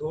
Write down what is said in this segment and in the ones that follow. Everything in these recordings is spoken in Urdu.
2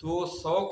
200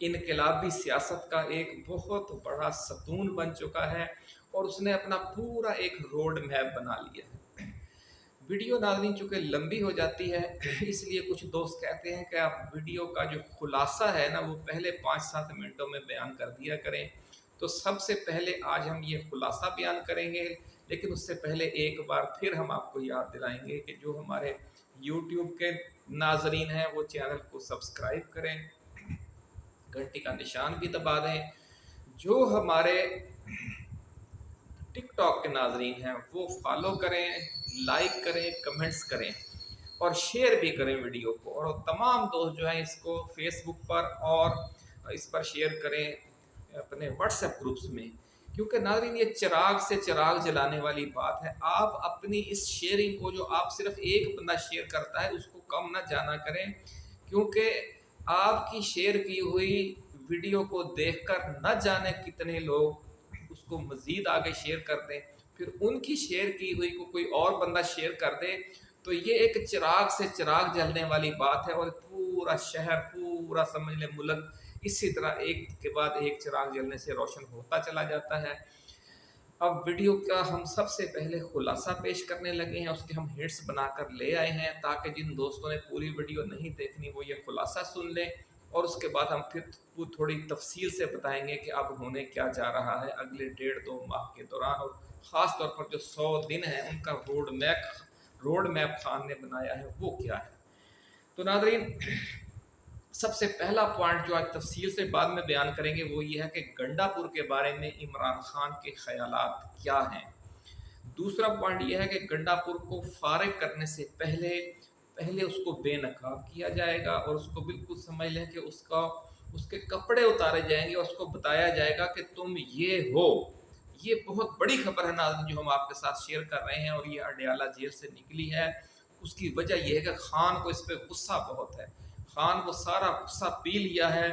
انقلابی سیاست کا ایک بہت بڑا ستون بن چکا ہے اور اس نے اپنا پورا ایک روڈ میپ بنا لیا ہے۔ ویڈیو ناظرین چونکہ لمبی ہو جاتی ہے اس لیے کچھ دوست کہتے ہیں کہ آپ ویڈیو کا جو خلاصہ ہے نا وہ پہلے 5-7 منٹوں میں بیان کر دیا کریں، تو سب سے پہلے آج ہم یہ خلاصہ بیان کریں گے، لیکن اس سے پہلے ایک بار پھر ہم آپ کو یاد دلائیں گے کہ جو ہمارے یوٹیوب کے ناظرین ہیں وہ چینل کو سبسکرائب کریں، گھنٹی کا نشان بھی دبا دیں، جو ہمارے ٹک ٹاک کے ناظرین ہیں وہ فالو کریں، لائک کریں، کمنٹس کریں اور شیئر بھی کریں ویڈیو کو، اور تمام دوست جو ہیں اس کو فیس بک پر اور اس پر شیئر کریں اپنے واٹس ایپ گروپس میں، کیونکہ ناظرین یہ چراغ سے چراغ جلانے والی بات ہے۔ آپ اپنی اس شیئرنگ کو، جو آپ صرف ایک بندہ شیئر کرتا ہے، اس کو کم نہ جانا کریں، کیونکہ آپ کی شیئر کی ہوئی ویڈیو کو دیکھ کر نہ جانے کتنے لوگ اس کو مزید آگے شیئر کر دیں، پھر ان کی شیئر کی ہوئی کو کوئی اور بندہ شیئر کر دے، تو یہ ایک چراغ سے چراغ جلنے والی بات ہے، اور پورا شہر، پورا سمجھ لیں ملک اسی طرح ایک کے بعد ایک چراغ جلنے سے روشن ہوتا چلا جاتا ہے۔ اب ویڈیو کا ہم سب سے پہلے خلاصہ پیش کرنے لگے ہیں، اس کے ہم ہٹس بنا کر لے آئے ہیں تاکہ جن دوستوں نے پوری ویڈیو نہیں دیکھنی وہ یہ خلاصہ سن لیں، اور اس کے بعد ہم پھر تھوڑی تفصیل سے بتائیں گے کہ اب ہونے کیا جا رہا ہے اگلے 1.5-2 ماہ کے دوران، اور خاص طور پر جو 100 دن ہیں ان کا روڈ میپ خان نے بنایا ہے وہ کیا ہے۔ تو ناظرین سب سے پہلا پوائنٹ جو آج تفصیل سے بعد میں بیان کریں گے وہ یہ ہے کہ گنڈا پور کے بارے میں عمران خان کے خیالات کیا ہیں۔ دوسرا پوائنٹ یہ ہے کہ گنڈا پور کو فارغ کرنے سے پہلے اس کو بے نقاب کیا جائے گا، اور اس کو بالکل سمجھ لیں کہ اس کے کپڑے اتارے جائیں گے اور اس کو بتایا جائے گا کہ تم یہ ہو۔ یہ بہت بڑی خبر ہے ناظرین جو ہم آپ کے ساتھ شیئر کر رہے ہیں، اور یہ اڈیالہ جیل سے نکلی ہے۔ اس کی وجہ یہ ہے کہ خان کو اس پہ غصہ بہت ہے، خان کو سارا غصہ پی لیا ہے،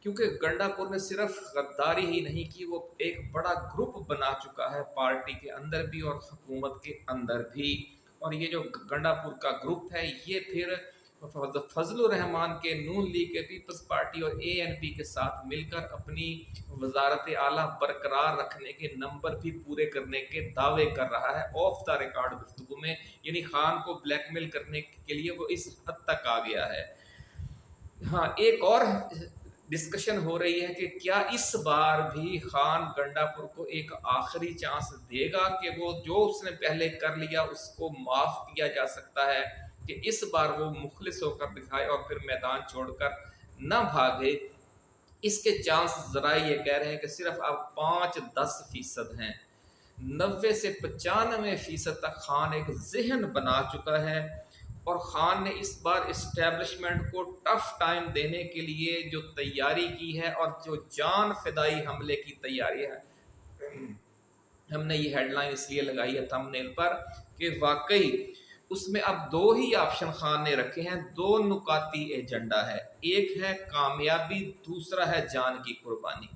کیونکہ گنڈا پور نے صرف غداری ہی نہیں کی، وہ ایک بڑا گروپ بنا چکا ہے پارٹی کے اندر بھی اور حکومت کے اندر بھی، اور یہ جو گنڈا پور کا گروپ ہے یہ پھر فضل الرحمان کے نون لیگ کے پیپلز پارٹی اور ANP کے ساتھ مل کر اپنی وزارت اعلیٰ برقرار رکھنے کے نمبر بھی پورے کرنے کے دعوے کر رہا ہے آف دا ریکارڈ گفتگو میں، یعنی خان کو بلیک میل کرنے کے لیے وہ اس حد تک آ گیا ہے۔ ہاں، ایک اور ڈسکشن ہو رہی ہے کہ کیا اس بار بھی خان گنڈا پور کو ایک آخری چانس دے گا کہ وہ جو اس نے پہلے کر لیا اس کو معاف کیا جا سکتا ہے، کہ اس بار وہ مخلص ہو کر دکھائے اور پھر میدان چھوڑ کر نہ بھاگے۔ اس کے چانس ذرائع یہ کہہ رہے ہیں کہ صرف اب 5-10% ہیں، 90 سے 95% تک خان ایک ذہن بنا چکا ہے، اور خان نے اس بار اسٹیبلشمنٹ کو ٹف ٹائم دینے کے لیے جو تیاری کی ہے اور جو جان فدائی حملے کی تیاری ہے، ہم نے یہ ہیڈ لائن اس لیے لگائی ہے تھم نیل پر کہ واقعی اس میں اب 2 ہی آپشن خان نے رکھے ہیں، 2 نکاتی ایجنڈا ہے، ایک ہے کامیابی، دوسرا ہے جان کی قربانی،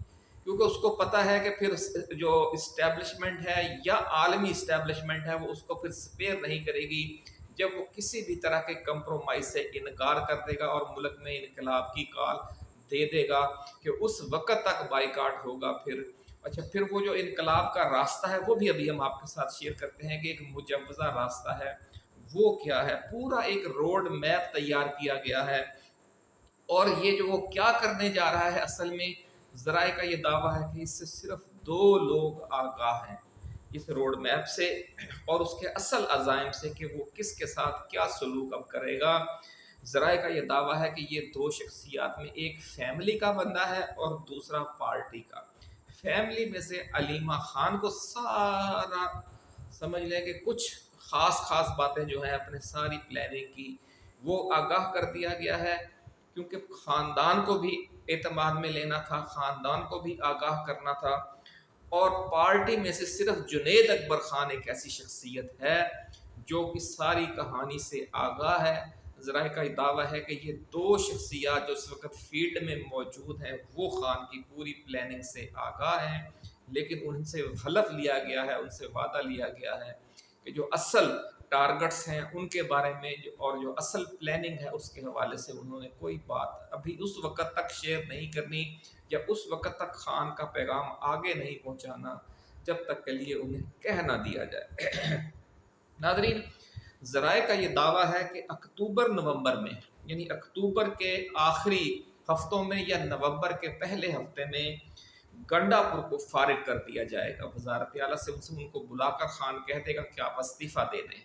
کیونکہ اس کو پتا ہے کہ پھر جو اسٹیبلشمنٹ ہے یا عالمی اسٹیبلشمنٹ ہے وہ اس کو پھر سپیئر نہیں کرے گی جب وہ کسی بھی طرح کے کمپرومائز سے انکار کر دے گا اور ملک میں انقلاب کی کال دے دے گا کہ اس وقت تک بائیکاٹ ہوگا۔ پھر وہ جو انقلاب کا راستہ ہے وہ بھی ابھی ہم آپ کے ساتھ شیئر کرتے ہیں کہ ایک مجوزہ راستہ ہے، وہ کیا ہے، پورا ایک روڈ میپ تیار کیا گیا ہے، اور یہ جو وہ کیا کرنے جا رہا ہے اصل میں ذرائع کا یہ دعویٰ ہے کہ اس سے صرف 2 لوگ آگاہ ہیں اس روڈ میپ سے اور اس کے اصل عزائم سے کہ وہ کس کے ساتھ کیا سلوک اب کرے گا۔ ذرائع کا یہ دعویٰ ہے کہ یہ 2 شخصیات میں ایک فیملی کا بندہ ہے اور دوسرا پارٹی کا۔ فیملی میں سے علیمہ خان کو سارا سمجھ لیں کہ کچھ خاص باتیں جو ہیں اپنے ساری پلاننگ کی وہ آگاہ کر دیا گیا ہے، کیونکہ خاندان کو بھی اعتماد میں لینا تھا، خاندان کو بھی آگاہ کرنا تھا، اور پارٹی میں سے صرف جنید اکبر خان ایک ایسی شخصیت ہے جو اس ساری کہانی سے آگاہ ہے۔ ذرائع کا دعویٰ ہے کہ یہ 2 شخصیات جو اس وقت فیلڈ میں موجود ہیں وہ خان کی پوری پلاننگ سے آگاہ ہیں، لیکن ان سے حلف لیا گیا ہے، ان سے وعدہ لیا گیا ہے کہ جو اصل ٹارگٹس ہیں ان کے بارے میں اور جو اصل پلاننگ ہے اس کے حوالے سے انہوں نے کوئی بات ابھی اس وقت تک شیئر نہیں کرنی یا اس وقت تک خان کا پیغام آگے نہیں پہنچانا جب تک کے لیے انہیں کہہ نہ دیا جائے۔ ناظرین، ذرائع کا یہ دعویٰ ہے کہ اکتوبر نومبر میں، یعنی اکتوبر کے آخری ہفتوں میں یا نومبر کے پہلے ہفتے میں گنڈا پور کو فارغ کر دیا جائے گا۔ وزارت اعلیٰ سے ان کو بلا کر خان کہہ دے گا کہ آپ استعفیٰ دے دیں۔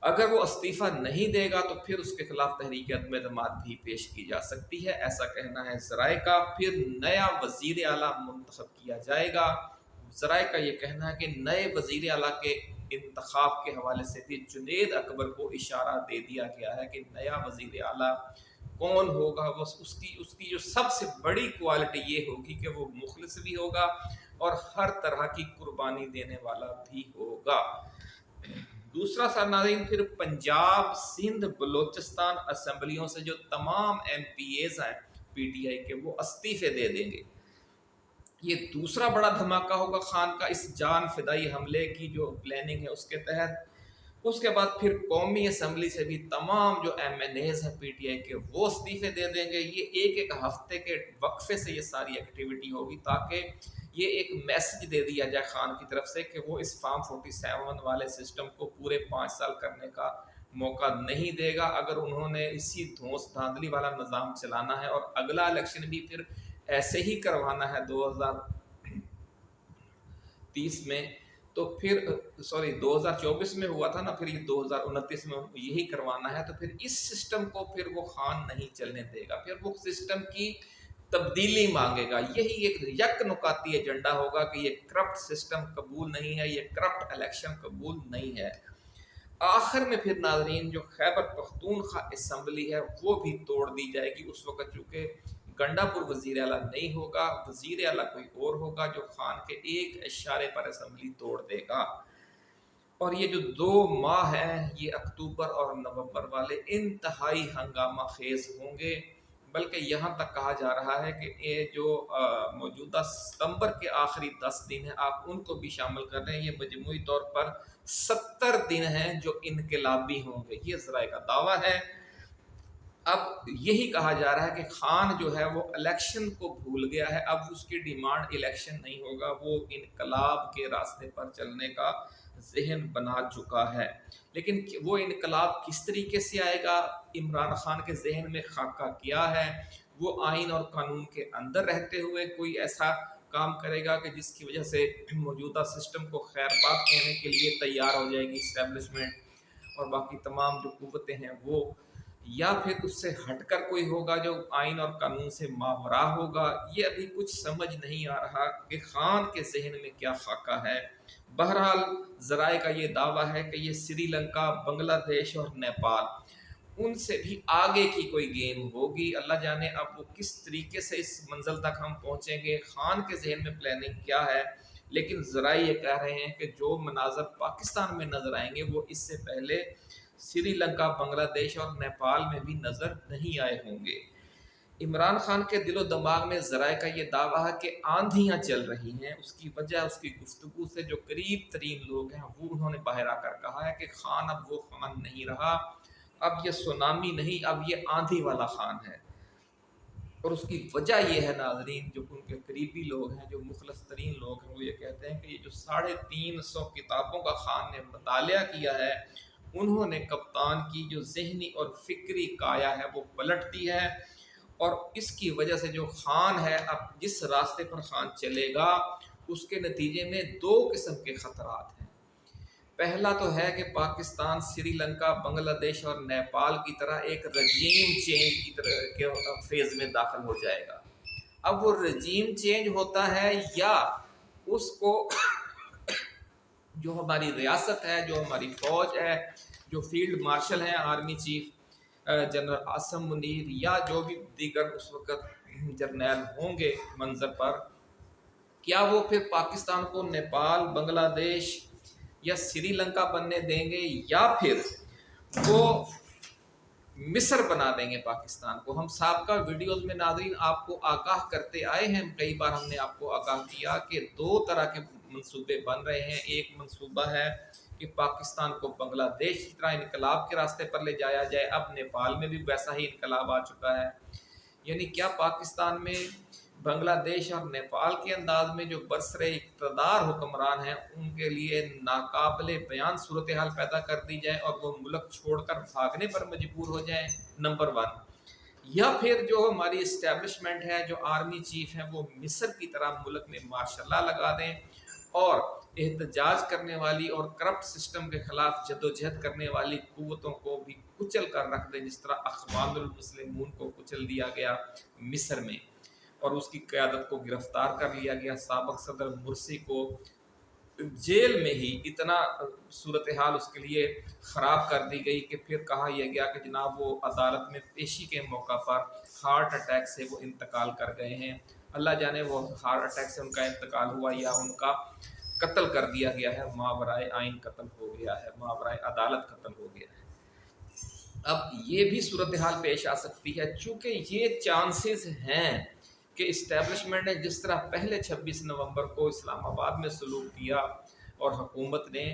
اگر وہ استعفیٰ نہیں دے گا تو پھر اس کے خلاف تحریک عدم اعتماد بھی پیش کی جا سکتی ہے، ایسا کہنا ہے ذرائع کا۔ پھر نیا وزیر اعلیٰ منتخب کیا جائے گا۔ ذرائع کا یہ کہنا ہے کہ نئے وزیر اعلیٰ کے انتخاب کے حوالے سے بھی جنید اکبر کو اشارہ دے دیا گیا ہے کہ نیا وزیر اعلیٰ کون ہوگا۔ وہ اس کی جو سب سے بڑی کوالٹی یہ ہوگی کہ وہ مخلص بھی ہوگا اور ہر طرح کی قربانی دینے والا بھی ہوگا۔ دوسرا سا ناظرین، پھر پنجاب، سندھ، بلوچستان اسمبلیوں سے جو تمام ایم پی ایز ہیں پی ٹی آئی کے، وہ استعفے دے دیں گے۔ یہ دوسرا بڑا دھماکہ ہوگا خان کا اس جان فدائی حملے کی جو پلاننگ ہے اس کے تحت۔ اس کے بعد پھر قومی اسمبلی سے بھی تمام جو ایم این ایز ہیں پی ٹی آئی کے وہ استعفے دے دیں گے۔ یہ ایک ہفتے کے وقفے سے یہ ساری ایکٹیویٹی ہوگی تاکہ یہ ایک میسج دے دیا جائے خان کی طرف سے کہ وہ اس فارم 47 والے سسٹم کو پورے 5 سال کرنے کا موقع نہیں دے گا۔ اگر انہوں نے اسی دھونس دھاندلی والا نظام چلانا ہے اور اگلا الیکشن بھی پھر ایسے ہی کروانا ہے 2030 میں، تو پھر 2024 میں ہوا تھا نا، پھر یہ 2029 میں یہی کروانا ہے، تو پھر اس سسٹم کو پھر وہ خان نہیں چلنے دے گا، پھر وہ سسٹم کی تبدیلی مانگے گا۔ یہی ایک یک نکاتی ایجنڈا ہوگا کہ یہ کرپٹ سسٹم قبول نہیں ہے، یہ کرپٹ الیکشن قبول نہیں ہے۔ آخر میں پھر ناظرین جو خیبر پختونخوا اسمبلی ہے وہ بھی توڑ دی جائے گی اس وقت، چونکہ گنڈا پور وزیر اعلیٰ نہیں ہوگا، وزیر اعلیٰ کوئی اور ہوگا جو خان کے ایک اشارے پر اسمبلی توڑ دے گا۔ اور یہ جو 2 ماہ ہیں یہ اکتوبر اور نومبر والے انتہائی ہنگامہ خیز ہوں گے، بلکہ یہاں تک کہا جا رہا ہے کہ یہ جو موجودہ ستمبر کے آخری 10 دن ہیں آپ ان کو بھی شامل کر رہے ہیں، یہ مجموعی طور پر 70 دن ہیں جو انقلابی ہوں گے، یہ ذرائع کا دعویٰ ہے۔ اب یہی کہا جا رہا ہے کہ خان جو ہے وہ الیکشن کو بھول گیا ہے، اب اس کی ڈیمانڈ الیکشن نہیں ہوگا، وہ انقلاب کے راستے پر چلنے کا ذہن بنا چکا ہے۔ لیکن وہ انقلاب کس طریقے سے آئے گا؟ عمران خان کے ذہن میں خاکہ کیا ہے؟ وہ آئین اور قانون کے اندر رہتے ہوئے کوئی ایسا کام کرے گا کہ جس کی وجہ سے موجودہ سسٹم کو خیر بات کہنے کے لیے تیار ہو جائے گی اسٹیبلشمنٹ اور باقی تمام جو قوتیں ہیں وہ، یا پھر اس سے ہٹ کر کوئی ہوگا جو آئین اور قانون سے ماوراء ہوگا؟ یہ ابھی کچھ سمجھ نہیں آ رہا کہ خان کے ذہن میں کیا خاکہ ہے۔ بہرحال ذرائع کا یہ دعویٰ ہے کہ یہ سری لنکا، بنگلہ دیش اور نیپال ان سے بھی آگے کی کوئی گیم ہوگی۔ اللہ جانے اب وہ کس طریقے سے اس منزل تک ہم پہنچیں گے، خان کے ذہن میں پلاننگ کیا ہے۔ لیکن ذرائع یہ کہہ رہے ہیں کہ جو مناظر پاکستان میں نظر آئیں گے وہ اس سے پہلے سری لنکا، بنگلہ دیش اور نیپال میں بھی نظر نہیں آئے ہوں گے۔ عمران خان کے دل و دماغ میں ذرائع کا یہ دعویٰ ہے کہ آندھیاں چل رہی ہیں، اس کی وجہ اس کی گفتگو سے جو قریب ترین لوگ ہیں وہ انہوں نے باہر آ کر کہا ہے کہ خان اب وہ خان نہیں رہا، اب یہ سونامی نہیں، اب یہ آندھی والا خان ہے۔ اور اس کی وجہ یہ ہے ناظرین، جو ان کے قریبی لوگ ہیں، جو مخلص ترین لوگ ہیں، وہ یہ کہتے ہیں کہ یہ جو 350 کتابوں کا خان نے مطالعہ کیا ہے، انہوں نے کپتان کی جو ذہنی اور فکری کایا ہے وہ پلٹ دی ہے، اور اس کی وجہ سے جو خان ہے اب جس راستے پر خان چلے گا اس کے نتیجے میں 2 قسم کے خطرات ہیں۔ پہلا تو ہے کہ پاکستان سری لنکا، بنگلہ دیش اور نیپال کی طرح ایک رجیم چینج کی طرح کے فیز میں داخل ہو جائے گا۔ اب وہ رجیم چینج ہوتا ہے یا اس کو جو ہماری ریاست ہے، جو ہماری فوج ہے، جو فیلڈ مارشل ہیں، army chief general Asim Munir یا جو بھی دیگر اس وقت جرنیل ہوں گے منظر پر، کیا وہ پھر پاکستان کو نیپال، بنگلہ دیش یا سری لنکا بننے دیں گے، یا پھر وہ مصر بنا دیں گے پاکستان کو؟ ہم سابقہ ویڈیوز میں ناظرین آپ کو آگاہ کرتے آئے ہیں، کئی بار ہم نے آپ کو آگاہ کیا کہ 2 طرح کے منصوبے بن رہے ہیں۔ ایک منصوبہ ہے کہ پاکستان کو بنگلہ دیش کی طرح انقلاب کے راستے پر لے جایا جائے. اب نیپال میں بھی ویسا ہی انقلاب آ چکا ہے. یعنی کیا پاکستان میں بنگلہ دیش اور نیپال کے انداز میں جو برسر اقتدار حکمران ہیں ان کے لیے ناقابل بیان صورتحال پیدا کر دی جائے اور وہ ملک چھوڑ کر بھاگنے پر مجبور ہو جائیں؟ نمبر 1. یا پھر جو ہماری اسٹیبلشمنٹ ہے، جو آرمی چیف ہیں، وہ مصر کی طرح ملک میں مارشل لا لگا دیں اور احتجاج کرنے والی اور کرپٹ سسٹم کے خلاف جدوجہد کرنے والی قوتوں کو بھی کچل کر رکھ دیں، جس طرح اخوان المسلمون کو کچل دیا گیا مصر میں اور اس کی قیادت کو گرفتار کر لیا گیا. سابق صدر مرسی کو جیل میں ہی اتنا صورتحال اس کے لیے خراب کر دی گئی کہ پھر کہا یہ گیا کہ جناب وہ عدالت میں پیشی کے موقع پر ہارٹ اٹیک سے وہ انتقال کر گئے ہیں. اللہ جانے وہ ہارٹ اٹیک سے ان کا انتقال ہوا یا ان کا قتل کر دیا گیا ہے، ماورائے آئین قتل ہو گیا ہے، ماورائے عدالت قتل ہو گیا ہے. اب یہ بھی صورتحال پیش آ سکتی ہے چونکہ یہ چانسز ہیں کہ اسٹیبلشمنٹ نے جس طرح پہلے 26 نومبر کو اسلام آباد میں سلوک کیا اور حکومت نے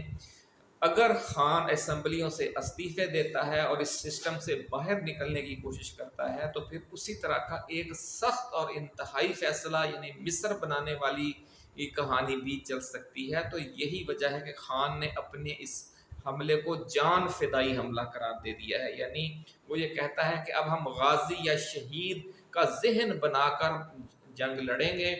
اگر خان اسمبلیوں سے استعفے دیتا ہے اور اس سسٹم سے باہر نکلنے کی کوشش کرتا ہے تو پھر اسی طرح کا ایک سخت اور انتہائی فیصلہ یعنی مصر بنانے والی یہ کہانی بھی چل سکتی ہے. تو یہی وجہ ہے کہ خان نے اپنے اس حملے کو جان فدائی حملہ قرار دے دیا ہے. یعنی وہ یہ کہتا ہے کہ اب ہم غازی یا شہید کا ذہن بنا کر جنگ لڑیں گے،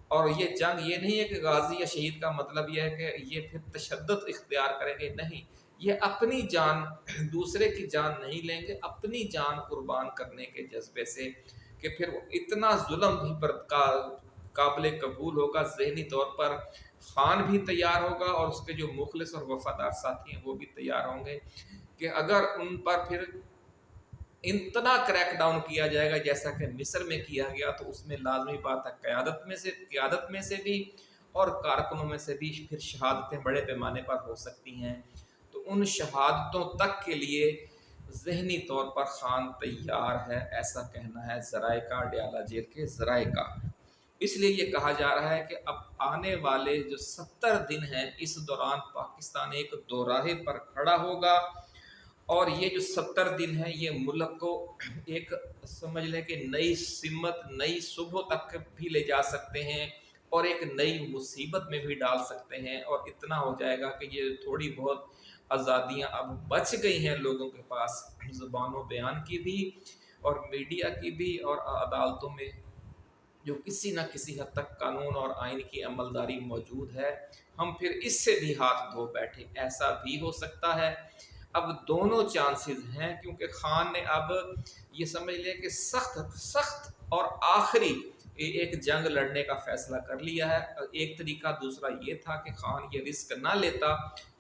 اور یہ جنگ یہ نہیں ہے کہ غازی یا شہید کا مطلب یہ ہے کہ یہ پھر تشدد اختیار کریں گے، نہیں، یہ اپنی جان دوسرے کی جان نہیں لیں گے، اپنی جان قربان کرنے کے جذبے سے کہ پھر اتنا ظلم بھی قابل قبول ہوگا. ذہنی طور پر خان بھی تیار ہوگا اور اس کے جو مخلص اور وفادار ساتھی ہیں وہ بھی تیار ہوں گے کہ اگر ان پر پھر اتنا کریک ڈاؤن کیا جائے گا جیسا کہ مصر میں کیا گیا تو اس میں لازمی بات ہے قیادت میں سے بھی اور کارکنوں میں سے بھی پھر شہادتیں بڑے پیمانے پر ہو سکتی ہیں. تو ان شہادتوں تک کے لیے ذہنی طور پر خان تیار ہے، ایسا کہنا ہے ذرائع کا، ڈیالہ جیل کے ذرائع کا. اس لیے یہ کہا جا رہا ہے کہ اب آنے والے جو 70 دن ہیں اس دوران پاکستان ایک دوراہے پر کھڑا ہوگا اور یہ جو 70 دن ہیں یہ ملک کو ایک سمجھ لیں کہ نئی سمت، نئی صبح تک بھی لے جا سکتے ہیں اور ایک نئی مصیبت میں بھی ڈال سکتے ہیں. اور اتنا ہو جائے گا کہ یہ تھوڑی بہت آزادیاں اب بچ گئی ہیں لوگوں کے پاس، زبان و بیان کی بھی اور میڈیا کی بھی اور عدالتوں میں جو کسی نہ کسی حد تک قانون اور آئین کی عملداری موجود ہے، ہم پھر اس سے بھی ہاتھ دھو بیٹھے. ایسا بھی ہو سکتا ہے. اب دونوں چانسز ہیں کیونکہ خان نے اب یہ سمجھ لیا کہ سخت اور آخری ایک جنگ لڑنے کا فیصلہ کر لیا ہے. ایک طریقہ دوسرا یہ تھا کہ خان یہ رسک نہ لیتا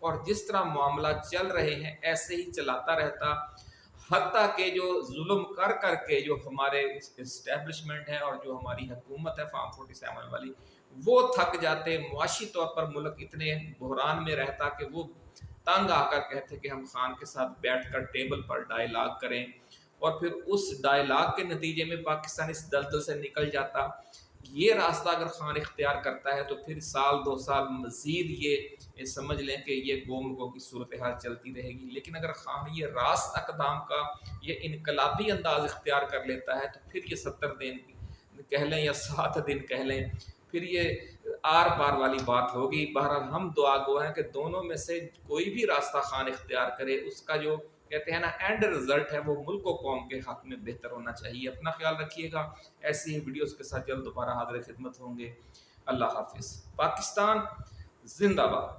اور جس طرح معاملات چل رہے ہیں ایسے ہی چلاتا رہتا، حتیٰ کہ جو ظلم کر کے جو ہمارے اسٹیبلشمنٹ ہے اور جو ہماری حکومت ہے فارم 47 والی وہ تھک جاتے، معاشی طور پر ملک اتنے بحران میں رہتا کہ وہ تنگ آ کر کہتے کہ ہم خان کے ساتھ بیٹھ کر ٹیبل پر ڈائیلاگ کریں، اور پھر اس ڈائیلاگ کے نتیجے میں پاکستان اس دلدل سے نکل جاتا. یہ راستہ اگر خان اختیار کرتا ہے تو پھر سال 2 سال مزید یہ سمجھ لیں کہ یہ گوم گو کی صورتحال چلتی رہے گی. لیکن اگر خان یہ راست اقدام کا یہ انقلابی انداز اختیار کر لیتا ہے تو پھر یہ 70 دن کہہ لیں یا 7 دن کہہ لیں، پھر یہ آر پار والی بات ہوگی. بہرحال ہم دعا گو ہیں کہ دونوں میں سے کوئی بھی راستہ خان اختیار کرے اس کا جو کہتے ہیں نا اینڈ رزلٹ ہے وہ ملک و قوم کے حق میں بہتر ہونا چاہیے. اپنا خیال رکھیے گا. ایسی ہی ویڈیوز کے ساتھ جلد دوبارہ حاضر خدمت ہوں گے. اللہ حافظ. پاکستان زندہ باد.